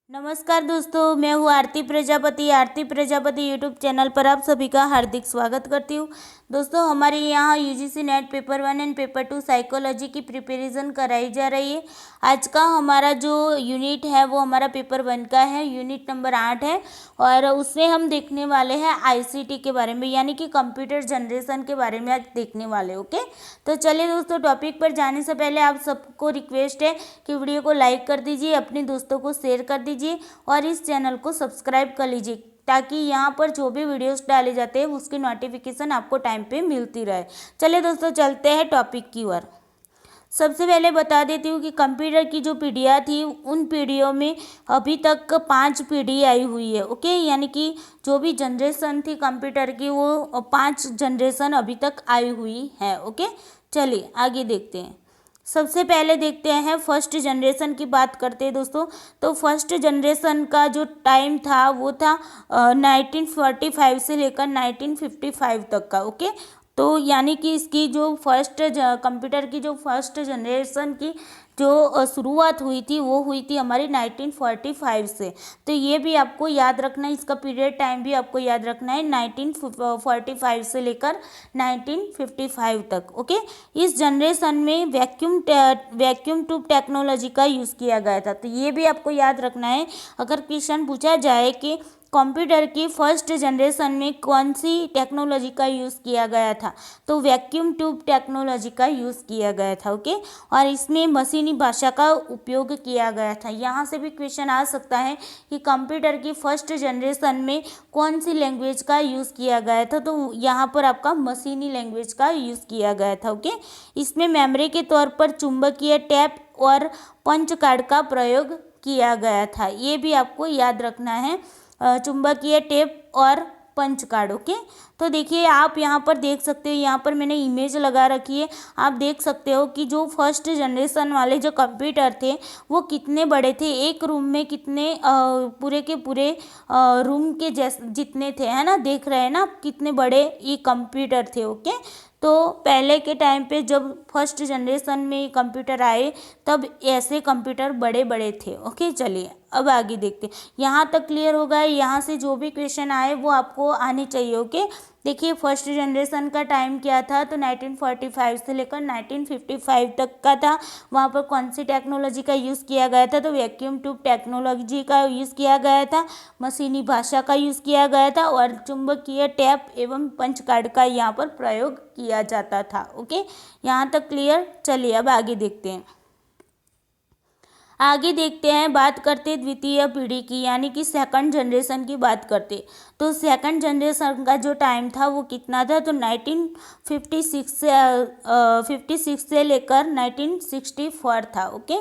नमस्कार दोस्तों, मैं हूँ आरती प्रजापति यूट्यूब चैनल पर आप सभी का हार्दिक स्वागत करती हूँ। दोस्तों, हमारे यहाँ UGC net paper 1 and paper 2 psychology की प्रिपरेशन कराई जा रही है। आज का हमारा जो यूनिट है वो हमारा पेपर 1 का है, यूनिट नंबर 8 है और उसमें हम देखने वाले हैं आईसीटी के बारे में, यानी कि कंप्यूटर जनरेशन के बारे में आज देखने वाले। ओके, तो चलिए दोस्तों, टॉपिक पर जाने से पहले आप सबको रिक्वेस्ट है कि वीडियो को लाइक कर दीजिए, अपने दोस्तों को शेयर कर दीजिए और इस चैनल को सब्सक्राइब कर लीजिए ताकि यहाँ पर जो भी वीडियोस डाले जाते हैं उसकी नोटिफिकेशन आपको टाइम पे मिलती रहे। चलिए दोस्तों, चलते हैं टॉपिक की ओर। सबसे पहले बता देती हूँ कि कंप्यूटर की जो पीढ़ियाँ थी उन पीढ़ियों में अभी तक 5 पीढ़ी आई हुई है। ओके, यानी कि जो भी जनरेशन थी कंप्यूटर की वो 5 जनरेशन अभी तक आई हुई है। ओके, चलिए आगे देखते हैं। सबसे पहले देखते हैं फर्स्ट जनरेशन की बात करते हैं दोस्तों। तो फर्स्ट जनरेशन का जो टाइम था वो था 1945 से लेकर 1955 तक का। ओके, तो यानी कि इसकी जो फर्स्ट कंप्यूटर की जो फर्स्ट जनरेशन की जो शुरुआत हुई थी वो हुई थी हमारी 1945 से। तो ये भी आपको याद रखना है, इसका पीरियड टाइम भी आपको याद रखना है, 1945 से लेकर 1955 तक। ओके, इस जनरेशन में वैक्यूम ट्यूब टेक्नोलॉजी का यूज़ किया गया था। तो ये भी आपको याद रखना है, अगर क्वेश्चन पूछा जाए कि कंप्यूटर की फर्स्ट जनरेशन में कौन सी टेक्नोलॉजी का यूज़ किया गया था, तो वैक्यूम ट्यूब टेक्नोलॉजी का यूज़ किया गया था। ओके, और इसमें मशीनी भाषा का उपयोग किया गया था। यहाँ से भी क्वेश्चन आ सकता है कि कंप्यूटर की फर्स्ट जनरेशन में कौन सी लैंग्वेज का यूज़ किया गया था, तो यहाँ पर आपका मशीनी लैंग्वेज का यूज़ किया गया था। ओके, इसमें मेमोरी के तौर पर चुंबकीय टैप और पंच कार्ड का प्रयोग किया गया था। ये भी आपको याद रखना है, चुंबकीय टेप और पंच कार्ड। ओके, तो देखिए आप यहाँ पर देख सकते हो, यहाँ पर मैंने इमेज लगा रखी है। आप देख सकते हो कि जो फर्स्ट जनरेशन वाले जो कंप्यूटर थे वो कितने बड़े थे, एक रूम में कितने पूरे के पूरे रूम के जैसे जितने थे, है ना, देख रहे हैं ना आप कितने बड़े ये कंप्यूटर थे। ओके, तो पहले के टाइम पे जब फर्स्ट जनरेशन में कंप्यूटर आए तब ऐसे कंप्यूटर बड़े बड़े थे। ओके, चलिए अब आगे देखते हैं। यहाँ तक क्लियर होगा, यहाँ से जो भी क्वेश्चन आए वो आपको आने चाहिए। ओके, देखिए फर्स्ट जनरेशन का टाइम क्या था, तो 1945 से लेकर 1955 तक का था। वहाँ पर कौन सी टेक्नोलॉजी का यूज़ किया गया था, तो वैक्यूम ट्यूब टेक्नोलॉजी का यूज़ किया गया था, मशीनी भाषा का यूज़ किया गया था और चुंबकीय टैप एवं पंच कार्ड का यहाँ पर प्रयोग किया जाता था। ओके, यहाँ तक क्लियर। चलिए अब आगे देखते हैं। आगे देखते हैं, बात करते द्वितीय पीढ़ी की, यानी कि सेकंड जनरेशन की बात करते। तो सेकंड जनरेशन का जो टाइम था वो कितना था, तो 1956 से लेकर 1964 था। ओके,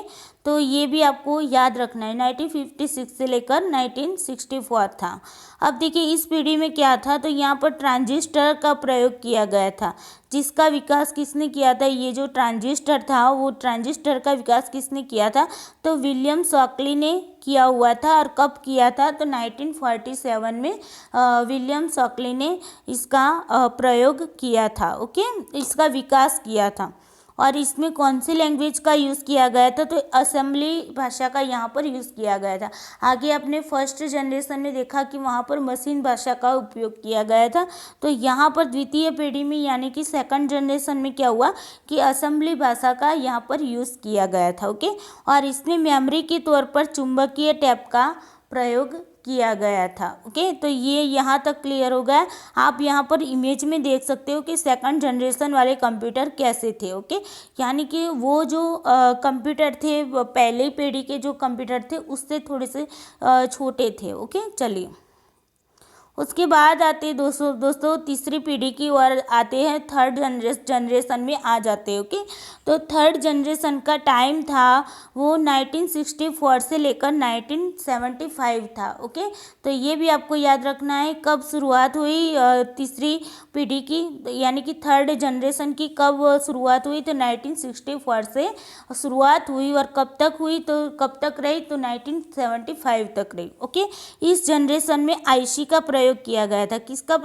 तो ये भी आपको याद रखना है, 1956 से लेकर 1964 था। अब देखिए इस पीढ़ी में क्या था, तो यहाँ पर ट्रांजिस्टर का प्रयोग किया गया था, जिसका विकास किसने किया था, ये जो ट्रांजिस्टर था वो ट्रांजिस्टर का विकास किसने किया था, तो विलियम शॉकली ने किया हुआ था। और कब किया था, तो 1947 में विलियम शॉकली ने इसका प्रयोग किया था। ओके, इसका विकास किया था। और इसमें कौन सी लैंग्वेज का यूज़ किया गया था, तो असेंबली भाषा का यहाँ पर यूज़ किया गया था। आगे अपने फर्स्ट जनरेशन में देखा कि वहाँ पर मशीन भाषा का उपयोग किया गया था, तो यहाँ पर द्वितीय पीढ़ी में यानी कि सेकंड जनरेशन में क्या हुआ कि असेंबली भाषा का यहाँ पर यूज़ किया गया था। ओके, और इसमें मेमोरी के तौर पर चुंबकीय टैप का प्रयोग किया गया था। ओके, तो ये यहाँ तक क्लियर हो गया। आप यहाँ पर इमेज में देख सकते हो कि सेकंड जनरेशन वाले कंप्यूटर कैसे थे। ओके, यानी कि वो जो कंप्यूटर थे पहले पीढ़ी के जो कंप्यूटर थे उससे थोड़े से छोटे थे। ओके, चलिए उसके बाद आते दोस्तों तीसरी पीढ़ी की ओर आते हैं, थर्ड जनरेशन में आ जाते हैं। ओके, तो थर्ड जनरेशन का टाइम था वो 1964 से लेकर 1975 था। ओके, तो ये भी आपको याद रखना है, कब शुरुआत हुई तीसरी पीढ़ी की, यानी कि थर्ड जनरेशन की कब शुरुआत हुई, तो 1964 से शुरुआत हुई और कब तक हुई, तो कब तक रही, तो 1975 तक रही। ओके, इस जनरेशन में आईसी का प्रयोग किया गया था। किसका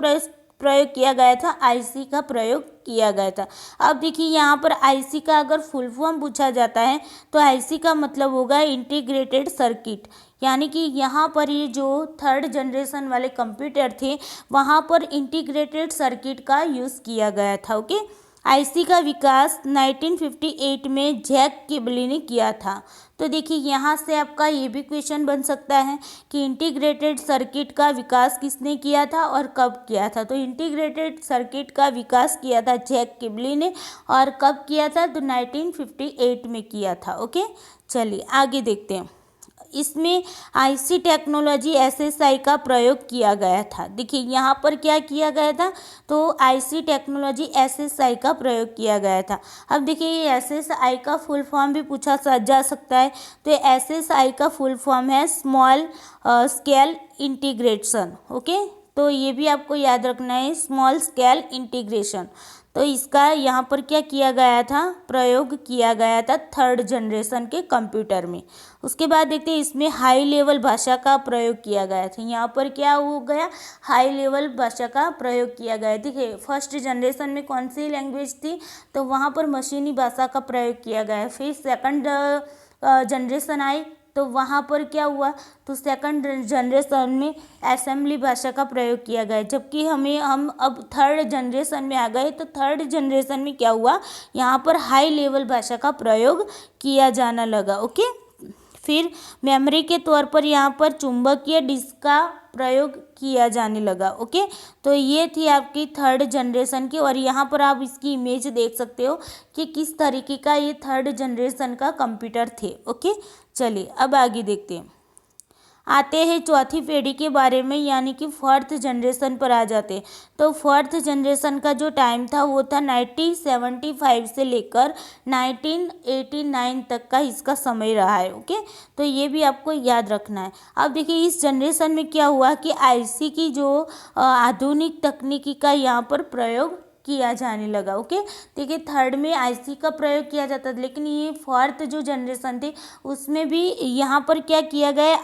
प्रयोग किया गया था, आईसी का प्रयोग किया गया था। अब देखिए यहाँ पर आईसी का अगर फुल फॉर्म पूछा जाता है तो आईसी का मतलब होगा इंटीग्रेटेड सर्किट, यानी कि यहाँ पर ये जो थर्ड जनरेशन वाले कंप्यूटर थे वहाँ पर इंटीग्रेटेड सर्किट का यूज़ किया गया था। ओके, आईसी का विकास 1958 में जैक किबली ने किया था। तो देखिए यहाँ से आपका ये भी क्वेश्चन बन सकता है कि इंटीग्रेटेड सर्किट का विकास किसने किया था और कब किया था। तो इंटीग्रेटेड सर्किट का विकास किया था जैक किबली ने, और कब किया था, तो 1958 में किया था। ओके, चलिए आगे देखते हैं। इसमें आईसी टेक्नोलॉजी एसएसआई का प्रयोग किया गया था। देखिए यहाँ पर क्या किया गया था, तो आईसी टेक्नोलॉजी एसएसआई का प्रयोग किया गया था। अब देखिए ये एसएसआई का फुल फॉर्म भी पूछा जा सकता है। तो एसएसआई का फुल फॉर्म है स्मॉल स्केल इंटीग्रेशन। ओके, तो ये भी आपको याद रखना है, स्मॉल स्केल इंटीग्रेशन। तो इसका यहाँ पर क्या किया गया था, प्रयोग किया गया था थर्ड जनरेशन के कंप्यूटर में। उसके बाद देखते हैं इसमें हाई लेवल भाषा का प्रयोग किया गया था। यहाँ पर क्या हो गया, हाई लेवल भाषा का प्रयोग किया गया। देखिए फर्स्ट जनरेशन में कौन सी लैंग्वेज थी, तो वहाँ पर मशीनी भाषा का प्रयोग किया गया। फिर सेकंड जनरेशन आई तो वहाँ पर क्या हुआ, तो सेकंड जनरेशन में असेंबली भाषा का प्रयोग किया गया। जबकि हम अब थर्ड जनरेशन में आ गए, तो थर्ड जनरेशन में क्या हुआ, यहाँ पर हाई लेवल भाषा का प्रयोग किया जाना लगा। ओके, फिर मेमोरी के तौर पर यहाँ पर चुंबकीय डिस्क का प्रयोग किया जाने लगा। ओके, तो ये थी आपकी थर्ड जनरेशन की, और यहाँ पर आप इसकी इमेज देख सकते हो कि किस तरीके का ये थर्ड जनरेशन का कंप्यूटर थे। ओके, चलिए अब आगे देखते हैं। आते हैं चौथी पीढ़ी के बारे में, यानी कि फोर्थ जनरेशन पर आ जाते हैं। तो फोर्थ जनरेशन का जो टाइम था वो था 1975 से लेकर 1989 तक का इसका समय रहा है। ओके, तो ये भी आपको याद रखना है। अब देखिए इस जनरेशन में क्या हुआ कि आईसी की जो आधुनिक तकनीकी का यहाँ पर प्रयोग किया जाने लगा। ओके, देखिए थर्ड में आईसी का प्रयोग किया जाता था, लेकिन ये फोर्थ जो जनरेशन थी उसमें भी यहाँ पर क्या किया गया,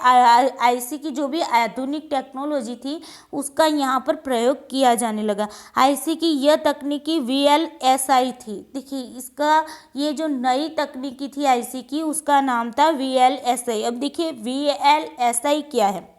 आईसी की जो भी आधुनिक टेक्नोलॉजी थी उसका यहाँ पर प्रयोग किया जाने लगा। आईसी की यह तकनीकी वीएलएसआई थी। देखिए इसका ये जो नई तकनीकी थी आईसी की, उसका नाम था वीएलएसआई। अब देखिए वीएलएसआई क्या है,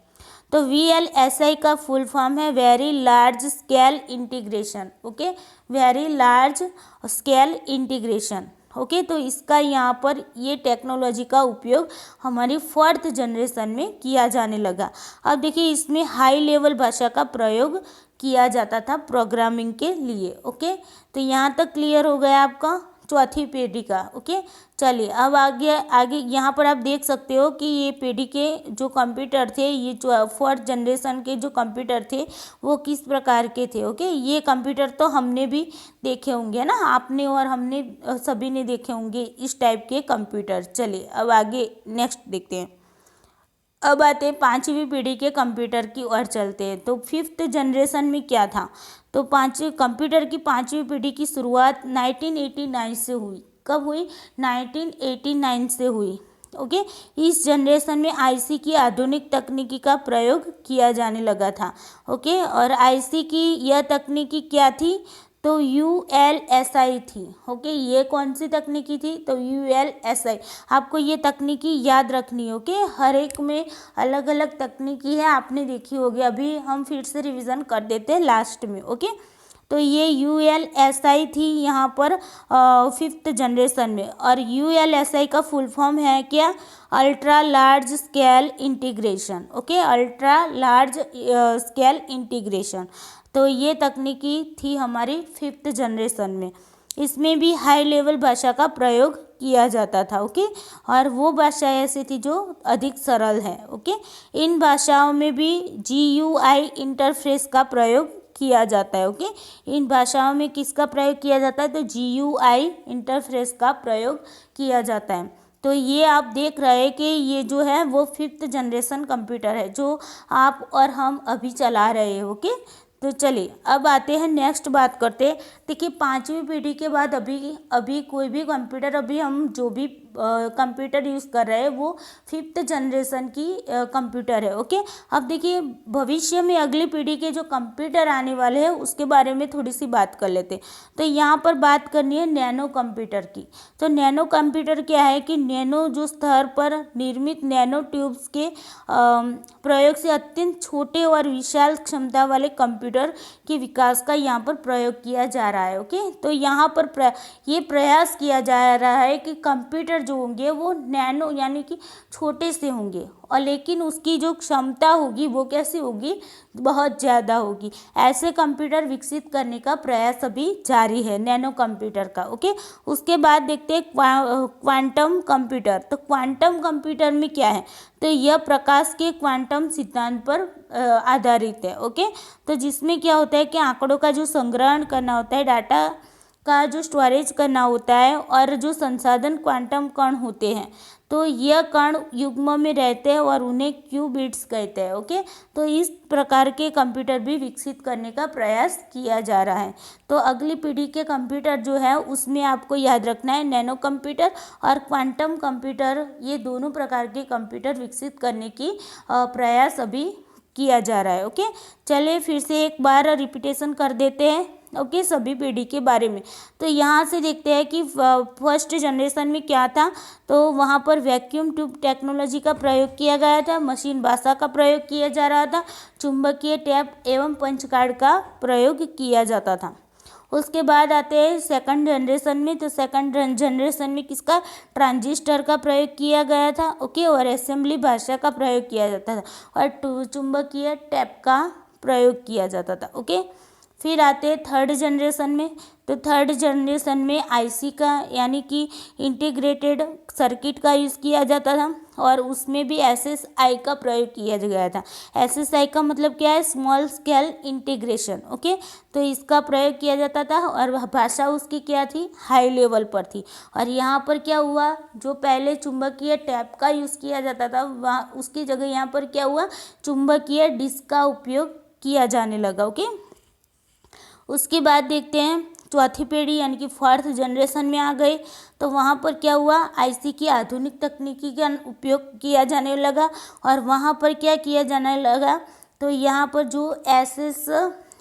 तो वीएलएसआई का फुल फॉर्म है very large scale integration. Okay, very large scale integration. Okay, तो इसका यहाँ पर ये टेक्नोलॉजी का उपयोग हमारी फोर्थ जनरेशन में किया जाने लगा। अब देखिए इसमें हाई लेवल भाषा का प्रयोग किया जाता था प्रोग्रामिंग के लिए। ओके, तो यहाँ तक क्लियर हो गया आपका चौथी पीढ़ी का। ओके, चलिए अब आगे यहाँ पर आप देख सकते हो कि ये पीढ़ी के जो कंप्यूटर थे, ये जो फोर्थ जनरेशन के जो कंप्यूटर थे वो किस प्रकार के थे। ओके, ये कंप्यूटर तो हमने भी देखे होंगे ना, आपने और हमने सभी ने देखे होंगे इस टाइप के कंप्यूटर। चलिए अब आगे नेक्स्ट देखते हैं। अब आते हैं पांचवी पीढ़ी के कंप्यूटर की ओर चलते हैं। तो फिफ्थ जनरेशन में क्या था, तो कंप्यूटर की पांचवी पीढ़ी की शुरुआत 1989 से हुई। कब हुई, 1989 से हुई। ओके, इस जनरेशन में आईसी की आधुनिक तकनीकी का प्रयोग किया जाने लगा था। ओके, और आईसी की यह तकनीकी क्या थी, तो यूएलएसआई थी। ओके, ये कौन सी तकनीकी थी, तो यूएलएसआई। आपको ये तकनीकी याद रखनी है। ओके, हर एक में अलग अलग तकनीकी है, आपने देखी होगी। अभी हम फिर से रिवीजन कर देते हैं लास्ट में। ओके, तो ये यूएलएसआई थी यहाँ पर फिफ्थ जनरेशन में, और यूएलएसआई का फुल फॉर्म है क्या, ultra large scale integration. Okay, ultra large scale integration. तो ये तकनीकी थी हमारी फिफ्थ जनरेशन में। इसमें भी हाई लेवल भाषा का प्रयोग किया जाता था। ओके, और वो भाषा ऐसी थी जो अधिक सरल है। ओके, इन भाषाओं में भी जीयूआई इंटरफेस का प्रयोग किया जाता है। ओके, इन भाषाओं में किसका प्रयोग किया जाता है, तो जीयूआई इंटरफेस का प्रयोग किया जाता है। तो ये आप देख रहे हैं कि ये जो है वो फिफ्थ जनरेशन कंप्यूटर है जो आप और हम अभी चला रहे हैं। ओके, तो चलिए अब आते हैं नेक्स्ट बात करते हैं। देखिए पांचवी पीढ़ी के बाद अभी कोई भी कंप्यूटर, अभी हम जो भी कंप्यूटर यूज़ कर रहे हैं वो 5th जनरेशन की कंप्यूटर है। ओके, अब देखिए भविष्य में अगली पीढ़ी के जो कंप्यूटर आने वाले हैं उसके बारे में थोड़ी सी बात कर लेते हैं। तो यहाँ पर बात करनी है नैनो कंप्यूटर की। तो नैनो कंप्यूटर क्या है कि नैनो जो स्तर पर निर्मित नैनो ट्यूब्स के प्रयोग से अत्यंत छोटे और विशाल क्षमता वाले कंप्यूटर के विकास का यहाँ पर प्रयोग किया जा रहा है। ओके, तो यहाँ पर ये प्रयास किया जा रहा है कि कंप्यूटर जो होंगे वो नैनो यानी कि छोटे से होंगे और लेकिन उसकी जो क्षमता होगी वो कैसी होगी, बहुत ज़्यादा होगी। ऐसे कंप्यूटर विकसित करने का प्रयास अभी जारी है नैनो कंप्यूटर का। ओके, उसके बाद देखते हैं क्वांटम कंप्यूटर। तो क्वांटम कंप्यूटर में क्या है, तो यह प्रकाश के क्वांटम सिद्धांत पर आधारित है। ओके, तो जिसमें क्या होता है कि आंकड़ों का जो संग्रहण करना होता है, डाटा का जो स्टोरेज करना होता है और जो संसाधन क्वांटम कण होते हैं, तो यह कण युग्म में रहते हैं और उन्हें क्यूबिट्स कहते हैं। ओके, तो इस प्रकार के कंप्यूटर भी विकसित करने का प्रयास किया जा रहा है। तो अगली पीढ़ी के कंप्यूटर जो है उसमें आपको याद रखना है नैनो कंप्यूटर और क्वांटम कंप्यूटर, ये दोनों प्रकार के कंप्यूटर विकसित करने की प्रयास अभी किया जा रहा है। ओके, चलिए फिर से एक बार रिपीटेशन कर देते हैं। ओके, सभी पीढ़ी के बारे में। तो यहाँ से देखते हैं कि फर्स्ट जनरेशन में क्या था, तो वहाँ पर वैक्यूम ट्यूब टेक्नोलॉजी का प्रयोग किया गया था, मशीन भाषा का प्रयोग किया जा रहा था, चुंबकीय टैप एवं पंच कार्ड का प्रयोग किया जाता था। उसके बाद आते हैं सेकंड जनरेशन में। तो सेकंड जनरेशन में किसका, ट्रांजिस्टर का प्रयोग किया गया था। ओके, और असेंबली भाषा का प्रयोग किया जाता था और चुंबकीय टैप का प्रयोग किया जाता था। ओके, फिर आते हैं थर्ड जनरेशन में। तो थर्ड जनरेशन में आईसी का यानी कि इंटीग्रेटेड सर्किट का यूज़ किया जाता था और उसमें भी एसएसआई का प्रयोग किया गया था। एसएसआई का मतलब क्या है, स्मॉल स्केल इंटीग्रेशन। ओके, तो इसका प्रयोग किया जाता था और भाषा उसकी क्या थी, हाई लेवल पर थी। और यहाँ पर क्या हुआ, जो पहले चुंबकीय टैप का यूज़ किया जाता था वहाँ उसकी जगह यहाँ पर क्या हुआ, चुंबकीय डिस्क का उपयोग किया जाने लगा। ओके, उसके बाद देखते हैं चौथी पीढ़ी यानी कि फोर्थ जनरेशन में आ गए। तो वहाँ पर क्या हुआ, आईसी की आधुनिक तकनीकी का उपयोग किया जाने लगा और वहाँ पर क्या किया जाने लगा, तो यहाँ पर जो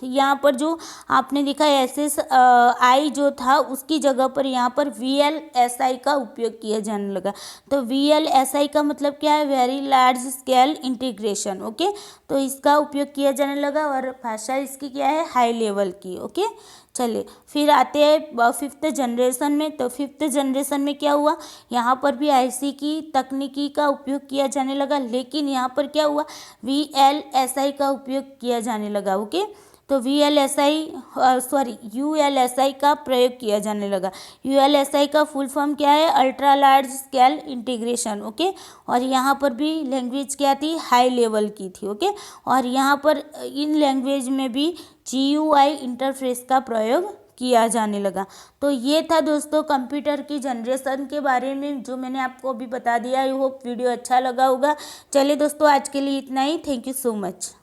यहाँ पर जो आपने देखा एसएसआई जो था उसकी जगह पर यहाँ पर वीएलएसआई का उपयोग किया जाने लगा। तो वीएलएसआई का मतलब क्या है, very large scale integration. Okay, तो इसका उपयोग किया जाने लगा और भाषा इसकी क्या है, हाई लेवल की। ओके, चलिए फिर आते हैं फिफ्थ जनरेशन में। तो फिफ्थ जनरेशन में क्या हुआ, यहाँ पर भी आईसी की तकनीकी का उपयोग किया जाने लगा, लेकिन यहाँ पर क्या हुआ, वीएलएसआई का उपयोग किया जाने लगा। ओके, तो यूएलएसआई का प्रयोग किया जाने लगा। यूएलएसआई का फुल फॉर्म क्या है, ultra large scale integration. Okay, और यहाँ पर भी लैंग्वेज क्या थी, हाई लेवल की थी। ओके, और यहाँ पर इन लैंग्वेज में भी जीयूआई इंटरफेस का प्रयोग किया जाने लगा। तो ये था दोस्तों कंप्यूटर की जनरेशन के बारे में जो मैंने आपको अभी बता दिया। आई होप वीडियो अच्छा लगा होगा। चलिए दोस्तों, आज के लिए इतना ही। Thank you so much.